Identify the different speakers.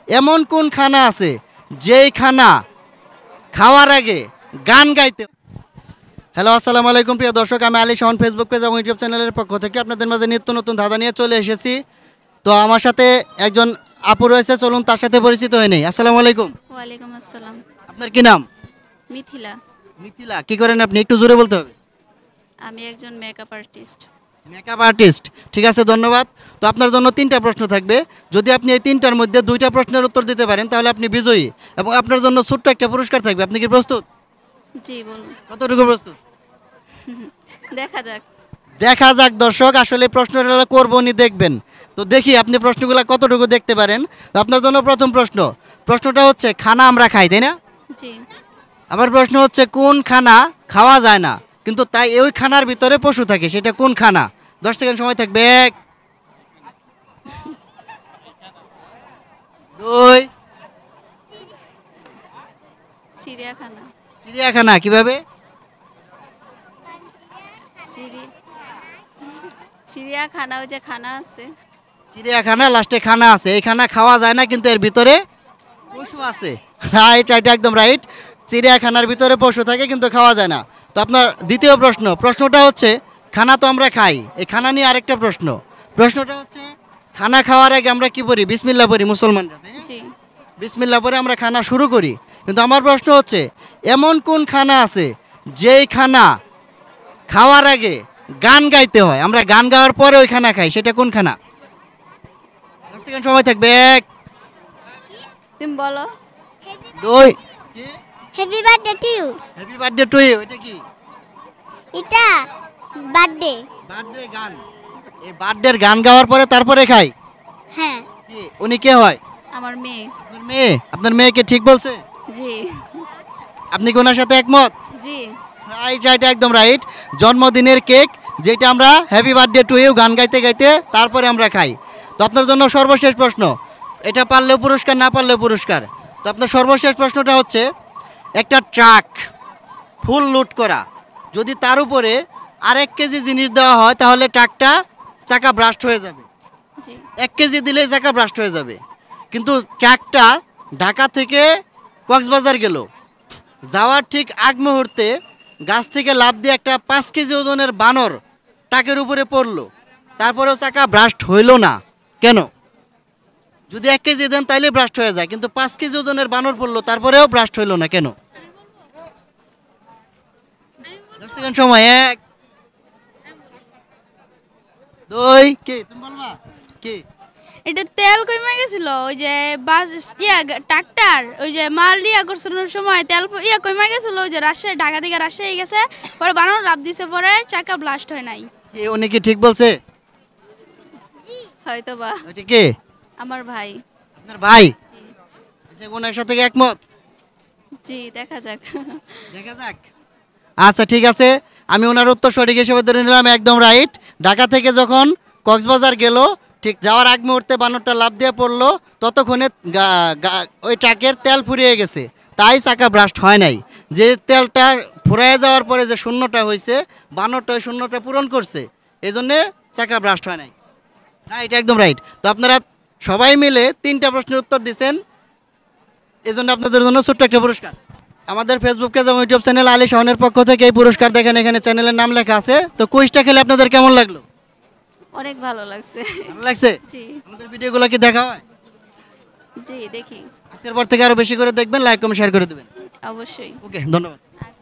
Speaker 1: এমন কোন খানা আছে যেই খানা খাওয়ার আগে গান গাইতে। হ্যালো, আসসালামু আলাইকুম প্রিয় দর্শক, আমি আলী শাওন ফেসবুক পেজ এবং ইউটিউব চ্যানেলের পক্ষ থেকে আপনাদের মাঝে নিত্য নতুন ধাঁধা নিয়ে চলে এসেছি। তো আমার সাথে একজন আপু রয়েছে, চলুন তার সাথে পরিচিত হয়ে নেই। আসসালামু আলাইকুম।
Speaker 2: ওয়ালাইকুম আসসালাম।
Speaker 1: আপনার কি নাম?
Speaker 2: মিথিলা।
Speaker 1: মিথিলা, কি করেন আপনি? একটু জোরে বলতে হবে।
Speaker 2: আমি একজন মেকআপ আর্টিস্ট।
Speaker 1: মেকআপ আর্টিস্ট, ঠিক আছে, ধন্যবাদ। তো আপনার জন্য তিনটা প্রশ্ন থাকবে। যদি আপনি এই তিনটার মধ্যে দুইটা প্রশ্নের উত্তর দিতে পারেন তাহলে আপনি বিজয়ী, এবং আপনার জন্য ছোট্ট একটা পুরস্কার থাকবে। আপনি কি প্রস্তুত?
Speaker 2: জি বলুন।
Speaker 1: কতটুকু প্রস্তুত?
Speaker 2: দেখা যাক।
Speaker 1: দেখা যাক দর্শক, আসলে প্রশ্নটা করবো নি, দেখবেন। তো দেখি আপনি প্রশ্নগুলো কতটুকু দেখতে পারেন। তো আপনার জন্য প্রথম প্রশ্নটা হচ্ছে, খানা আমরা খাই, তাই না?
Speaker 2: জি।
Speaker 1: আমার প্রশ্ন হচ্ছে, কোন খানা খাওয়া যায় না কিন্তু তাই ওই খানার ভিতরে পশু থাকে, সেটা কোন খানা? 10 সেকেন্ড সময় থাকবে। 1, 2।
Speaker 2: চিড়িয়াখানা।
Speaker 1: চিড়িয়াখানা কিভাবে?
Speaker 2: চিড়ি- চিড়িয়াখানা, ওই যে খানা আছে।
Speaker 1: চিড়িয়াখানা লাস্টে খানা আছে, এই খানা খাওয়া যায় না কিন্তু এর ভিতরে পশু আছে। রাইট, এটা একদম রাইট। চিড়িয়াখানার ভিতরে পশু থাকে কিন্তু খাওয়া যায় না। তো আপনার দ্বিতীয় প্রশ্নটা হচ্ছে, খানা তো আমরা খাই, এই খানা নিয়ে আরেকটা প্রশ্নটা হচ্ছে, খানা খাওয়ার আগে আমরা কি পড়ি? বিসমিল্লাহ পড়ি মুসলমানরা, তাই না?
Speaker 2: জি।
Speaker 1: বিসমিল্লাহ পরে আমরা খানা শুরু করি। কিন্তু আমার প্রশ্ন হচ্ছে, এমন কোন খানা আছে যেই খানা খাওয়ার আগে গান গাইতে হয়? আমরা গান গাওয়ার পরে ওই খানা খাই, সেটা কোন খানা? 10 সেকেন্ড সময় থাকবে। 1,
Speaker 2: তুমি বলো।
Speaker 1: 2।
Speaker 3: Happy birthday to you.
Speaker 1: Happy birthday to you, এটা কি?
Speaker 3: এটা বার্থডে।
Speaker 1: বার্থডে গান। এই বার্থডের গান গাওয়ার পরে তারপরে খাই।
Speaker 3: হ্যাঁ।
Speaker 1: কি উনি কে হয়?
Speaker 2: আমার মেয়ে।
Speaker 1: আপনার মেয়ে? আপনার মেয়েকে ঠিক বলছে?
Speaker 2: জি।
Speaker 1: আপনি কি ওনার সাথে একমত?
Speaker 2: জি।
Speaker 1: রাইট রাইট, একদম রাইট। জন্মদিনের কেক যেটা আমরা হ্যাপি বার্থডে টু ইউ গান গাইতে গাইতে তারপরে আমরা খাই। তো আপনার জন্য সর্বশেষ প্রশ্ন, এটা পারলেও পুরস্কার, না পারলেও পুরস্কার। তো আপনার সর্বশেষ প্রশ্নটা হচ্ছে, একটা ট্রাক ফুল লোড করা, যদি তার উপরে আরেক কেজি জিনিস দেওয়া হয় তাহলে ট্রাকটা চাকা ব্রাস্ট হয়ে যাবে।
Speaker 2: জি।
Speaker 1: 1 কেজি দিলেই চাকা ব্রাস্ট হয়ে যাবে। কিন্তু ট্রাকটা ঢাকা থেকে কক্সবাজার গেল, যাওয়ার ঠিক আগ মুহূর্তে গাছ থেকে লাফ দিয়ে একটা 5 কেজি ওজনের বানর ট্রাকের উপরে পড়লো, তারপরেও চাকা ব্রাস্ট হইল না কেন? যদি 1 কেজি দেন তাইলে ব্রাস্ট হয়ে যায়, কিন্তু 5 কেজি ওজনের বানর পড়লো তারপরেও ব্রাস্ট হইল না কেন? 10 সেকেন্ড সময়। 1, 2। কি তুমি বলবা? কি?
Speaker 4: এটা তেল কমে গেছিল, ওই যে বাস ট্রাক্টর ওই যে মাল করছিল সময় তেল কমে গেছিল, ওই যে রাজশাহী, ঢাকা থেকে রাজশাহী গেছে, পরে বানানো লাভ দিছে, পরে চাকা ব্লাস্ট হয় নাই।
Speaker 1: উনি কি ঠিক বলছে?
Speaker 2: হয়তো বা।
Speaker 1: ওইটা কে?
Speaker 2: আমার ভাই।
Speaker 1: আপনার ভাই? আচ্ছা, ওনার সাথে কি একমত?
Speaker 2: জি, দেখা যাক।
Speaker 1: দেখা যাক। আচ্ছা ঠিক আছে, আমি ওনার উত্তর সঠিক হিসেবে ধরে নিলাম, একদম রাইট। ঢাকা থেকে যখন কক্সবাজার গেল, ঠিক যাওয়ার আগ মুহূর্তে বানরটা লাফ দিয়ে পড়লো, ততক্ষণে ওই ট্রাকের তেল ফুরিয়ে গেছে, তাই চাকা ব্রাস্ট হয় নাই। যে তেলটা ফুরিয়ে যাওয়ার পরে যে শূন্যটা হয়েছে, বানরটা ওই শূন্যটা পূরণ করছে, এই জন্যে চাকা ব্রাস্ট হয় নাই। রাইট, একদম রাইট। তো আপনারা সবাই মিলে 3টা প্রশ্নের উত্তর দিচ্ছেন, এই জন্য আপনাদের জন্য ছোট্ট একটা পুরস্কার। আমাদের ফেসবুক পেজ এবং ইউটিউব চ্যানেল আলী শাওনের পক্ষ থেকে এই পুরস্কার দেখেন, এখানে চ্যানেলের নাম লেখা আছে। তো কুইজটা খেলে আপনাদের কেমন লাগলো?
Speaker 2: অনেক ভালো লাগছে।
Speaker 1: ভালো লাগছে?
Speaker 2: জি।
Speaker 1: আমাদের ভিডিওগুলো কি দেখা হয়?
Speaker 2: জি, দেখি।
Speaker 1: আজকের পর থেকে আরো বেশি করে দেখবেন, লাইক কমেন্ট শেয়ার করে দেবেন।
Speaker 2: অবশ্যই।
Speaker 1: ওকে, ধন্যবাদ।
Speaker 2: আচ্ছা।